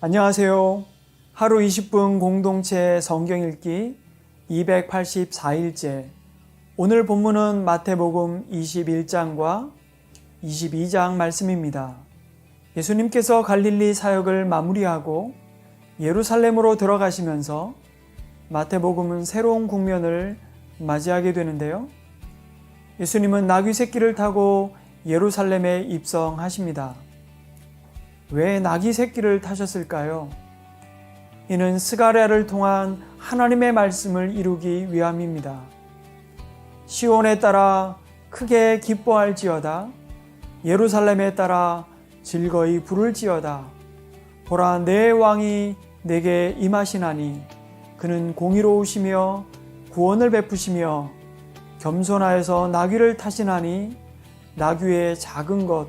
안녕하세요. 하루 20분 공동체 성경 읽기 284일째. 오늘 본문은 마태복음 21장과 22장 말씀입니다. 예수님께서 갈릴리 사역을 마무리하고 예루살렘으로 들어가시면서 마태복음은 새로운 국면을 맞이하게 되는데요. 예수님은 나귀 새끼를 타고 예루살렘에 입성하십니다. 왜 나귀 새끼를 타셨을까요? 이는 스가랴를 통한 하나님의 말씀을 이루기 위함입니다. 시온에 따라 크게 기뻐할지어다. 예루살렘에 따라 즐거이 부를지어다. 보라, 내 왕이 내게 임하시나니 그는 공의로우시며 구원을 베푸시며 겸손하여서 나귀를 타시나니 나귀의 작은 것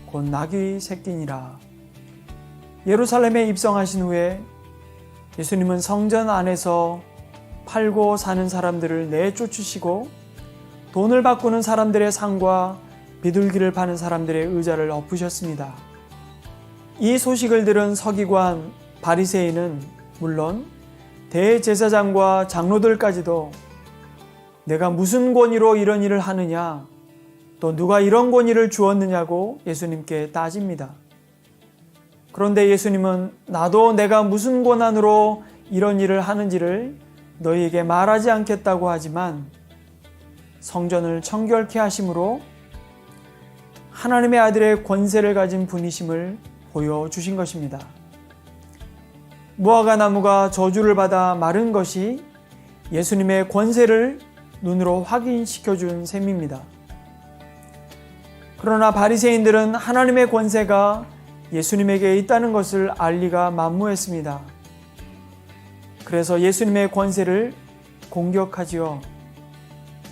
곧 나귀 새끼니라. 예루살렘에 입성하신 후에 예수님은 성전 안에서 팔고 사는 사람들을 내쫓으시고 돈을 바꾸는 사람들의 상과 비둘기를 파는 사람들의 의자를 엎으셨습니다. 이 소식을 들은 서기관 바리새인은 물론 대제사장과 장로들까지도 내가 무슨 권위로 이런 일을 하느냐, 또 누가 이런 권위를 주었느냐고 예수님께 따집니다. 그런데 예수님은 나도 내가 무슨 권한으로 이런 일을 하는지를 너희에게 말하지 않겠다고 하지만 성전을 청결케 하심으로 하나님의 아들의 권세를 가진 분이심을 보여주신 것입니다. 무화과 나무가 저주를 받아 마른 것이 예수님의 권세를 눈으로 확인시켜준 셈입니다. 그러나 바리새인들은 하나님의 권세가 예수님에게 있다는 것을 알리가 만무했습니다. 그래서 예수님의 권세를 공격하지요.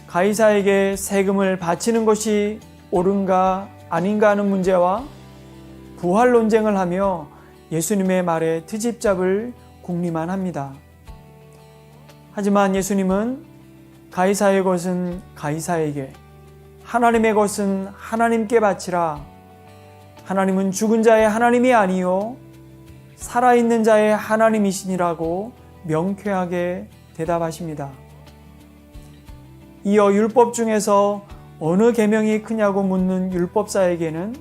가이사에게 세금을 바치는 것이 옳은가 아닌가 하는 문제와 부활 논쟁을 하며 예수님의 말에 트집잡을 궁리만 합니다. 하지만 예수님은 가이사의 것은 가이사에게, 하나님의 것은 하나님께 바치라. 하나님은 죽은 자의 하나님이 아니요 살아있는 자의 하나님이시니라고 명쾌하게 대답하십니다. 이어 율법 중에서 어느 계명이 크냐고 묻는 율법사에게는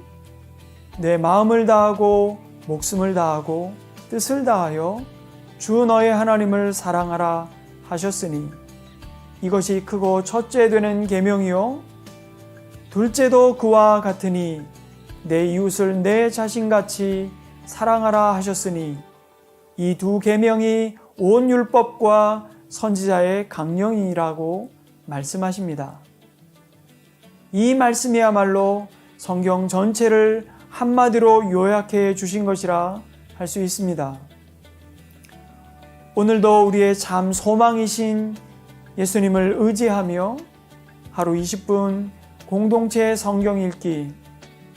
내 마음을 다하고 목숨을 다하고 뜻을 다하여 주 너의 하나님을 사랑하라 하셨으니 이것이 크고 첫째 되는 계명이요 둘째도 그와 같으니 내 이웃을 내 자신같이 사랑하라 하셨으니 이 두 계명이 온 율법과 선지자의 강령이라고 말씀하십니다. 이 말씀이야말로 성경 전체를 한마디로 요약해 주신 것이라 할 수 있습니다. 오늘도 우리의 참 소망이신 예수님을 의지하며 하루 20분 공동체 성경 읽기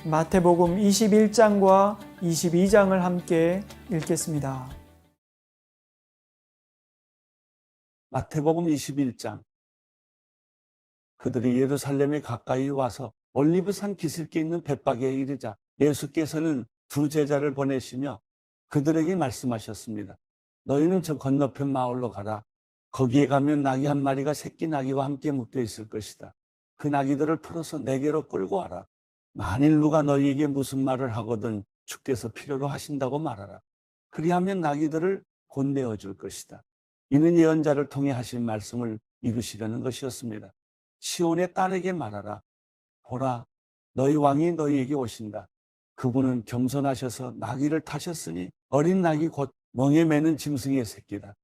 마태복음 21장과 22장을 함께 읽겠습니다. 마태복음 21장. 그들이 예루살렘에 가까이 와서 올리브산 기슭에 있는 벳박에 이르자 예수께서는 두 제자를 보내시며 그들에게 말씀하셨습니다. 너희는 저 건너편 마을로 가라. 거기에 가면 나귀 한 마리가 새끼 나귀와 함께 묶여 있을 것이다. 그 나귀들을 풀어서 내게로 끌고 와라. 만일 누가 너희에게 무슨 말을 하거든 주께서 필요로 하신다고 말하라. 그리하면 나귀들을 곧 내어줄 것이다. 이는 예언자를 통해 하신 말씀을 이루시려는 것이었습니다. 시온의 딸에게 말하라. 보라, 너희 왕이 너희에게 오신다. 그분은 겸손하셔서 나귀를 타셨으니 어린 나귀 곧 멍에 매는 짐승의 새끼다.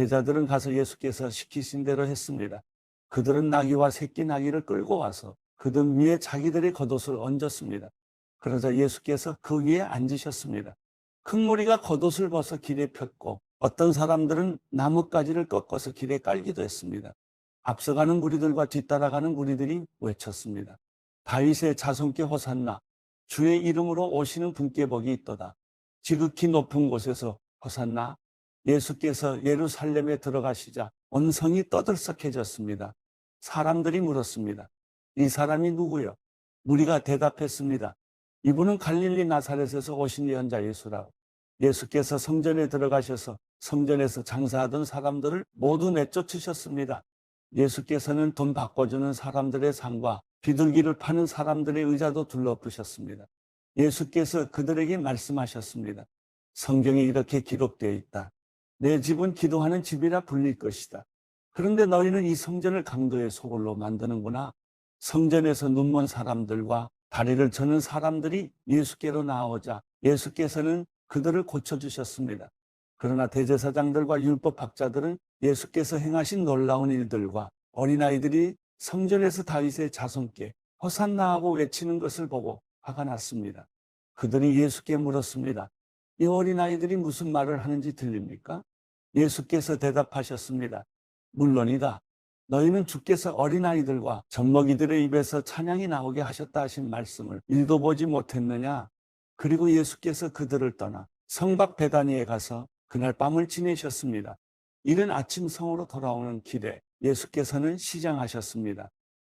제자들은 가서 예수께서 시키신 대로 했습니다. 그들은 나귀와 새끼 나귀를 끌고 와서 그 등 위에 자기들의 겉옷을 얹었습니다. 그러자 예수께서 그 위에 앉으셨습니다. 큰 무리가 겉옷을 벗어 길에 폈고 어떤 사람들은 나뭇가지를 꺾어서 길에 깔기도 했습니다. 앞서가는 무리들과 뒤따라가는 무리들이 외쳤습니다. 다윗의 자손께 호산나, 주의 이름으로 오시는 분께 복이 있도다. 지극히 높은 곳에서 호산나. 예수께서 예루살렘에 들어가시자 온 성이 떠들썩해졌습니다. 사람들이 물었습니다. 이 사람이 누구요? 무리가 대답했습니다. 이분은 갈릴리 나사렛에서 오신 예언자 예수라고. 예수께서 성전에 들어가셔서 성전에서 장사하던 사람들을 모두 내쫓으셨습니다. 예수께서는 돈 바꿔주는 사람들의 상과 비둘기를 파는 사람들의 의자도 둘러부셨습니다. 예수께서 그들에게 말씀하셨습니다. 성경에 이렇게 기록되어 있다. 내 집은 기도하는 집이라 불릴 것이다. 그런데 너희는 이 성전을 강도의 소굴로 만드는구나. 성전에서 눈먼 사람들과 다리를 저는 사람들이 예수께로 나오자 예수께서는 그들을 고쳐주셨습니다. 그러나 대제사장들과 율법학자들은 예수께서 행하신 놀라운 일들과 어린아이들이 성전에서 다윗의 자손께 호산나 하고 외치는 것을 보고 화가 났습니다. 그들이 예수께 물었습니다. 이 어린아이들이 무슨 말을 하는지 들립니까? 예수께서 대답하셨습니다. 물론이다. 너희는 주께서 어린아이들과 젖먹이들의 입에서 찬양이 나오게 하셨다 하신 말씀을 일도 보지 못했느냐? 그리고 예수께서 그들을 떠나 성박 베다니에 가서 그날 밤을 지내셨습니다. 이른 아침 성으로 돌아오는 길에 예수께서는 시장하셨습니다.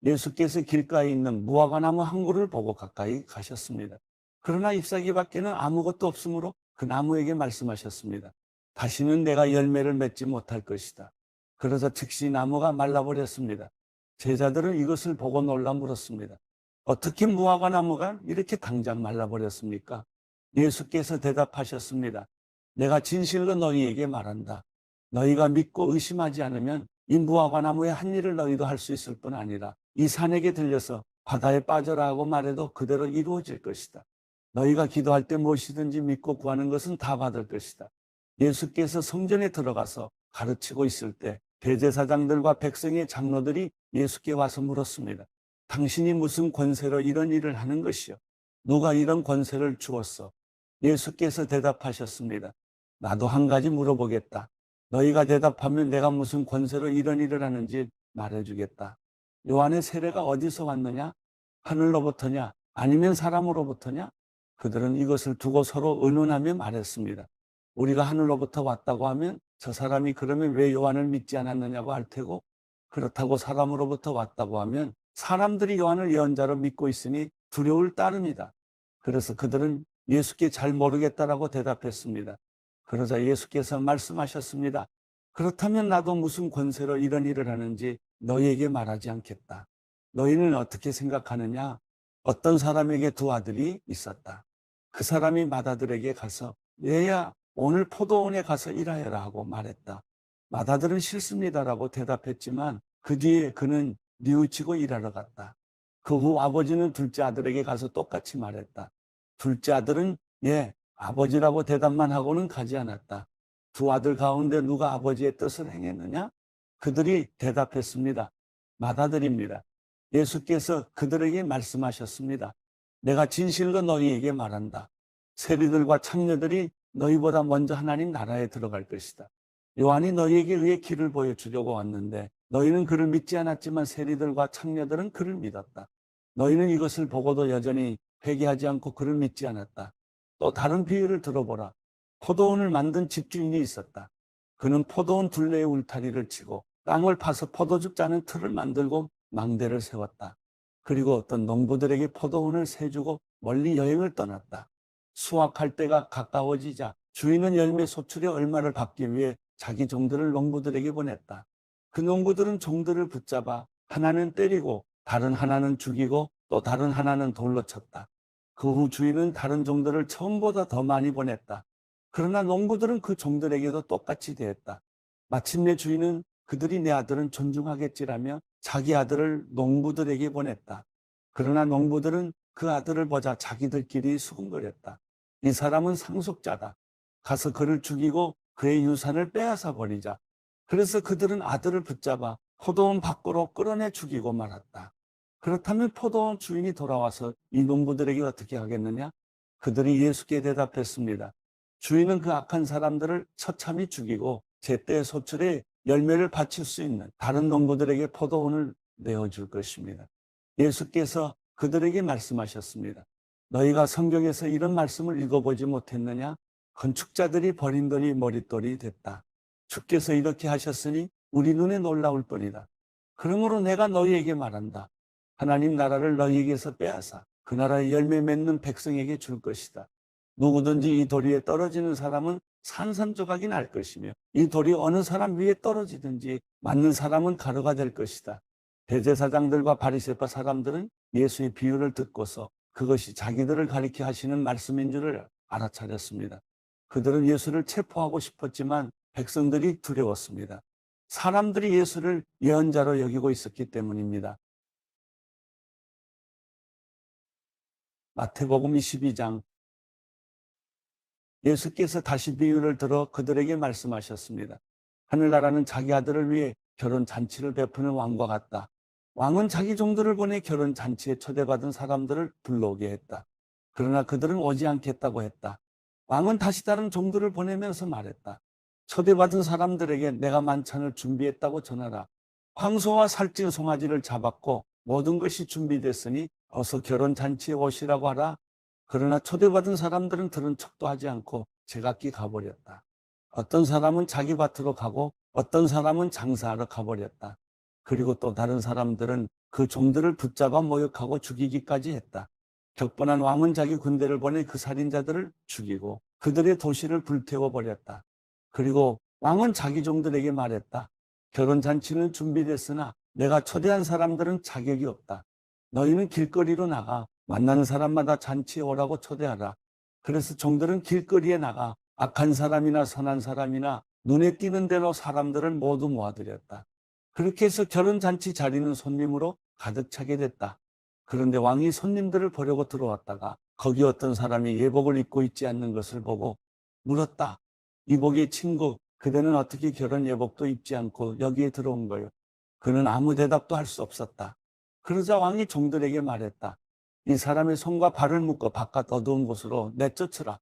예수께서 길가에 있는 무화과나무 한 그루를 보고 가까이 가셨습니다. 그러나 잎사귀 밖에는 아무것도 없으므로 그 나무에게 말씀하셨습니다. 다시는 내가 열매를 맺지 못할 것이다. 그러자 즉시 나무가 말라버렸습니다. 제자들은 이것을 보고 놀라 물었습니다. 어떻게 무화과 나무가 이렇게 당장 말라버렸습니까? 예수께서 대답하셨습니다. 내가 진실로 너희에게 말한다. 너희가 믿고 의심하지 않으면 이 무화과 나무의 한 일을 너희도 할 수 있을 뿐 아니라 이 산에게 들려서 바다에 빠져라 하고 말해도 그대로 이루어질 것이다. 너희가 기도할 때 무엇이든지 믿고 구하는 것은 다 받을 것이다. 예수께서 성전에 들어가서 가르치고 있을 때 대제사장들과 백성의 장로들이 예수께 와서 물었습니다. 당신이 무슨 권세로 이런 일을 하는 것이요? 누가 이런 권세를 주었어? 예수께서 대답하셨습니다. 나도 한 가지 물어보겠다. 너희가 대답하면 내가 무슨 권세로 이런 일을 하는지 말해주겠다. 요한의 세례가 어디서 왔느냐? 하늘로부터냐? 아니면 사람으로부터냐? 그들은 이것을 두고 서로 의논하며 말했습니다. 우리가 하늘로부터 왔다고 하면 저 사람이 그러면 왜 요한을 믿지 않았느냐고 할 테고, 그렇다고 사람으로부터 왔다고 하면 사람들이 요한을 예언자로 믿고 있으니 두려울 따름이다. 그래서 그들은 예수께 잘 모르겠다라고 대답했습니다. 그러자 예수께서 말씀하셨습니다. 그렇다면 나도 무슨 권세로 이런 일을 하는지 너희에게 말하지 않겠다. 너희는 어떻게 생각하느냐? 어떤 사람에게 두 아들이 있었다. 그 사람이 맏아들에게 가서 얘야 오늘 포도원에 가서 일하여라 하고 말했다. 맏아들은 싫습니다라고 대답했지만 그 뒤에 그는 뉘우치고 일하러 갔다. 그 후 아버지는 둘째 아들에게 가서 똑같이 말했다. 둘째 아들은 예, 아버지라고 대답만 하고는 가지 않았다. 두 아들 가운데 누가 아버지의 뜻을 행했느냐? 그들이 대답했습니다. 맏아들입니다. 예수께서 그들에게 말씀하셨습니다. 내가 진실로 너희에게 말한다. 세리들과 창녀들이 너희보다 먼저 하나님 나라에 들어갈 것이다. 요한이 너희에게 의해 길을 보여주려고 왔는데 너희는 그를 믿지 않았지만 세리들과 창녀들은 그를 믿었다. 너희는 이것을 보고도 여전히 회개하지 않고 그를 믿지 않았다. 또 다른 비유를 들어보라. 포도원을 만든 집주인이 있었다. 그는 포도원 둘레에 울타리를 치고 땅을 파서 포도즙 짜는 틀을 만들고 망대를 세웠다. 그리고 어떤 농부들에게 포도원을 세주고 멀리 여행을 떠났다. 수확할 때가 가까워지자 주인은 열매 소출의 얼마를 받기 위해 자기 종들을 농부들에게 보냈다. 그 농부들은 종들을 붙잡아 하나는 때리고 다른 하나는 죽이고 또 다른 하나는 돌로 쳤다. 그 후 주인은 다른 종들을 처음보다 더 많이 보냈다. 그러나 농부들은 그 종들에게도 똑같이 대했다. 마침내 주인은 그들이 내 아들은 존중하겠지라며 자기 아들을 농부들에게 보냈다. 그러나 농부들은 그 아들을 보자 자기들끼리 수군거렸다. 이 사람은 상속자다. 가서 그를 죽이고 그의 유산을 빼앗아 버리자. 그래서 그들은 아들을 붙잡아 포도원 밖으로 끌어내 죽이고 말았다. 그렇다면 포도원 주인이 돌아와서 이 농부들에게 어떻게 하겠느냐? 그들이 예수께 대답했습니다. 주인은 그 악한 사람들을 처참히 죽이고 제때의 소출에 열매를 바칠 수 있는 다른 농부들에게 포도원을 내어줄 것입니다. 예수께서 그들에게 말씀하셨습니다. 너희가 성경에서 이런 말씀을 읽어보지 못했느냐? 건축자들이 버린 돌이 머릿돌이 됐다. 주께서 이렇게 하셨으니 우리 눈에 놀라울 뿐이다. 그러므로 내가 너희에게 말한다. 하나님 나라를 너희에게서 빼앗아 그 나라의 열매 맺는 백성에게 줄 것이다. 누구든지 이 돌 위에 떨어지는 사람은 산산조각이 날 것이며 이 돌이 어느 사람 위에 떨어지든지 맞는 사람은 가루가 될 것이다. 대제사장들과 바리새파 사람들은 예수의 비유를 듣고서 그것이 자기들을 가리켜 하시는 말씀인 줄을 알아차렸습니다. 그들은 예수를 체포하고 싶었지만 백성들이 두려웠습니다. 사람들이 예수를 예언자로 여기고 있었기 때문입니다. 마태복음 22장. 예수께서 다시 비유를 들어 그들에게 말씀하셨습니다. 하늘나라는 자기 아들을 위해 결혼 잔치를 베푸는 왕과 같다. 왕은 자기 종들을 보내 결혼 잔치에 초대받은 사람들을 불러오게 했다. 그러나 그들은 오지 않겠다고 했다. 왕은 다시 다른 종들을 보내면서 말했다. 초대받은 사람들에게 내가 만찬을 준비했다고 전하라. 황소와 살찐 송아지를 잡았고 모든 것이 준비됐으니 어서 결혼 잔치에 오시라고 하라. 그러나 초대받은 사람들은 들은 척도 하지 않고 제각기 가버렸다. 어떤 사람은 자기 밭으로 가고 어떤 사람은 장사하러 가버렸다. 그리고 또 다른 사람들은 그 종들을 붙잡아 모욕하고 죽이기까지 했다. 격분한 왕은 자기 군대를 보내 그 살인자들을 죽이고 그들의 도시를 불태워 버렸다. 그리고 왕은 자기 종들에게 말했다. 결혼 잔치는 준비됐으나 내가 초대한 사람들은 자격이 없다. 너희는 길거리로 나가 만나는 사람마다 잔치에 오라고 초대하라. 그래서 종들은 길거리에 나가 악한 사람이나 선한 사람이나 눈에 띄는 대로 사람들을 모두 모아들였다. 그렇게 해서 결혼 잔치 자리는 손님으로 가득 차게 됐다. 그런데 왕이 손님들을 보려고 들어왔다가 거기 어떤 사람이 예복을 입고 있지 않는 것을 보고 물었다. 이복의 친구, 그대는 어떻게 결혼 예복도 입지 않고 여기에 들어온 거요? 그는 아무 대답도 할 수 없었다. 그러자 왕이 종들에게 말했다. 이 사람의 손과 발을 묶어 바깥 어두운 곳으로 내쫓으라.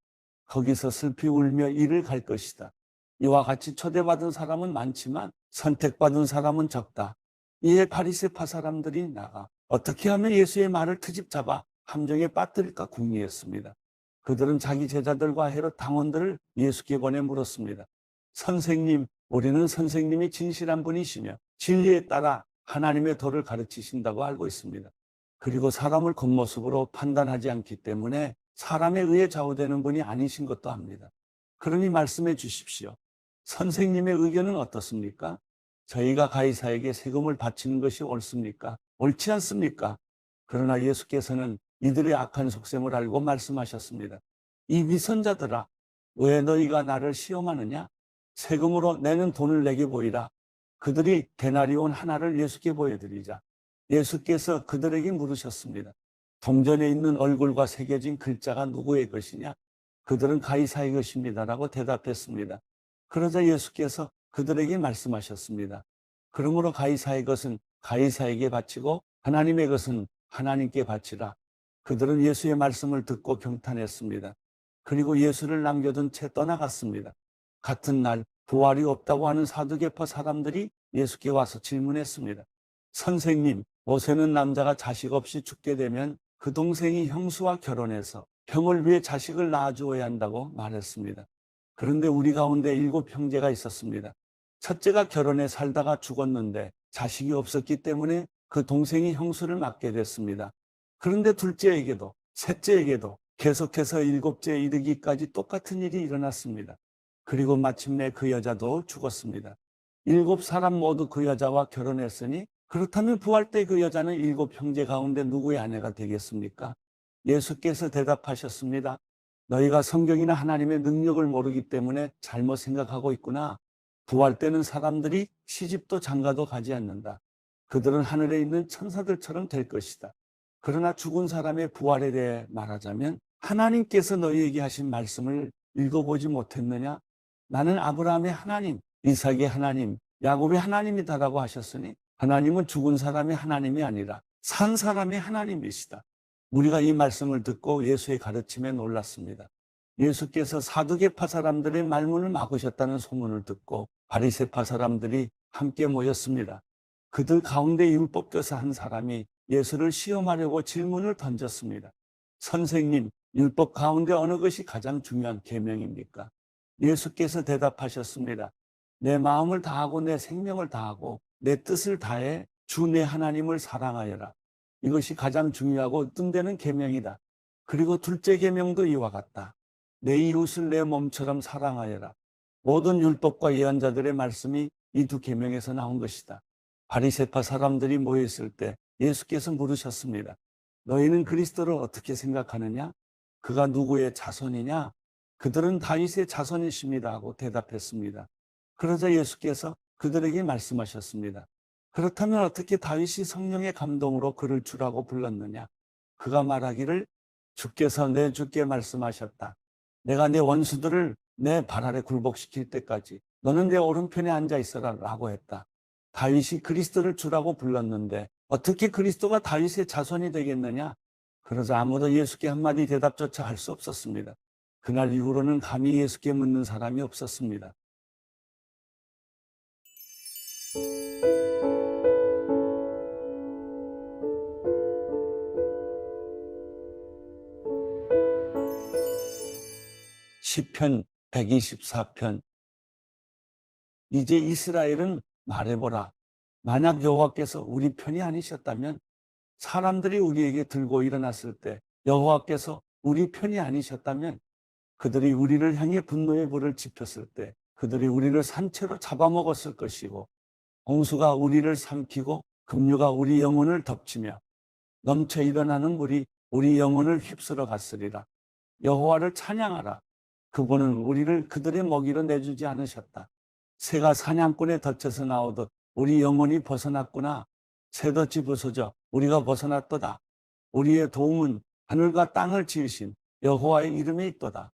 거기서 슬피 울며 이를 갈 것이다. 이와 같이 초대받은 사람은 많지만 선택받은 사람은 적다. 이에 바리새파 사람들이 나가 어떻게 하면 예수의 말을 트집 잡아 함정에 빠뜨릴까 궁리했습니다. 그들은 자기 제자들과 헤롯 당원들을 예수께 보내 물었습니다. 선생님, 우리는 선생님이 진실한 분이시며 진리에 따라 하나님의 도를 가르치신다고 알고 있습니다. 그리고 사람을 겉모습으로 판단하지 않기 때문에 사람에 의해 좌우되는 분이 아니신 것도 압니다. 그러니 말씀해 주십시오. 선생님의 의견은 어떻습니까? 저희가 가이사에게 세금을 바치는 것이 옳습니까? 옳지 않습니까? 그러나 예수께서는 이들의 악한 속셈을 알고 말씀하셨습니다. 이 위선자들아, 왜 너희가 나를 시험하느냐? 세금으로 내는 돈을 내게 보이라. 그들이 데나리온 하나를 예수께 보여드리자. 예수께서 그들에게 물으셨습니다. 동전에 있는 얼굴과 새겨진 글자가 누구의 것이냐? 그들은 가이사의 것입니다라고 대답했습니다. 그러자 예수께서 그들에게 말씀하셨습니다. 그러므로 가이사의 것은 가이사에게 바치고 하나님의 것은 하나님께 바치라. 그들은 예수의 말씀을 듣고 경탄했습니다. 그리고 예수를 남겨둔 채 떠나갔습니다. 같은 날 부활이 없다고 하는 사두개파 사람들이 예수께 와서 질문했습니다. 선생님, 모세는 남자가 자식 없이 죽게 되면 그 동생이 형수와 결혼해서 형을 위해 자식을 낳아주어야 한다고 말했습니다. 그런데 우리 가운데 7 형제가 있었습니다. 첫째가 결혼해 살다가 죽었는데 자식이 없었기 때문에 그 동생이 형수를 맡게 됐습니다. 그런데 둘째에게도 셋째에게도 계속해서 7째 이르기까지 똑같은 일이 일어났습니다. 그리고 마침내 그 여자도 죽었습니다. 7 사람 모두 그 여자와 결혼했으니 그렇다면 부활 때 그 여자는 7 형제 가운데 누구의 아내가 되겠습니까? 예수께서 대답하셨습니다. 너희가 성경이나 하나님의 능력을 모르기 때문에 잘못 생각하고 있구나. 부활 때는 사람들이 시집도 장가도 가지 않는다. 그들은 하늘에 있는 천사들처럼 될 것이다. 그러나 죽은 사람의 부활에 대해 말하자면 하나님께서 너희에게 하신 말씀을 읽어보지 못했느냐? 나는 아브라함의 하나님, 이삭의 하나님, 야곱이 하나님이다라고 하셨으니 하나님은 죽은 사람이 하나님이 아니라 산 사람이 하나님이시다. 우리가 이 말씀을 듣고 예수의 가르침에 놀랐습니다. 예수께서 사두개파 사람들의 말문을 막으셨다는 소문을 듣고 바리새파 사람들이 함께 모였습니다. 그들 가운데 율법교사 한 사람이 예수를 시험하려고 질문을 던졌습니다. 선생님, 율법 가운데 어느 것이 가장 중요한 계명입니까? 예수께서 대답하셨습니다. 내 마음을 다하고 내 생명을 다하고 내 뜻을 다해 주 내 하나님을 사랑하여라. 이것이 가장 중요하고 뜻되는 계명이다. 그리고 둘째 계명도 이와 같다. 내 이웃을 내 몸처럼 사랑하여라. 모든 율법과 예언자들의 말씀이 이 두 계명에서 나온 것이다. 바리새파 사람들이 모였을 때 예수께서 물으셨습니다. 너희는 그리스도를 어떻게 생각하느냐? 그가 누구의 자손이냐? 그들은 다윗의 자손이십니다 하고 대답했습니다. 그러자 예수께서 그들에게 말씀하셨습니다. 그렇다면 어떻게 다윗이 성령의 감동으로 그를 주라고 불렀느냐? 그가 말하기를 주께서 내 주께 말씀하셨다. 내가 내 원수들을 내 발 아래 굴복시킬 때까지 너는 내 오른편에 앉아 있어라 라고 했다. 다윗이 그리스도를 주라고 불렀는데 어떻게 그리스도가 다윗의 자손이 되겠느냐? 그러자 아무도 예수께 한마디 대답조차 할 수 없었습니다. 그날 이후로는 감히 예수께 묻는 사람이 없었습니다. 시편 124편. 이제 이스라엘은 말해보라. 만약 여호와께서 우리 편이 아니셨다면, 사람들이 우리에게 들고 일어났을 때 여호와께서 우리 편이 아니셨다면, 그들이 우리를 향해 분노의 불을 지폈을 때 그들이 우리를 산채로 잡아먹었을 것이고, 홍수가 우리를 삼키고 급류가 우리 영혼을 덮치며 넘쳐 일어나는 물이 우리 영혼을 휩쓸어 갔으리라. 여호와를 찬양하라. 그분은 우리를 그들의 먹이로 내주지 않으셨다. 새가 사냥꾼의 덫에서 나오듯 우리 영혼이 벗어났구나. 새덫이 부서져 우리가 벗어났도다. 우리의 도움은 하늘과 땅을 지으신 여호와의 이름에 있도다.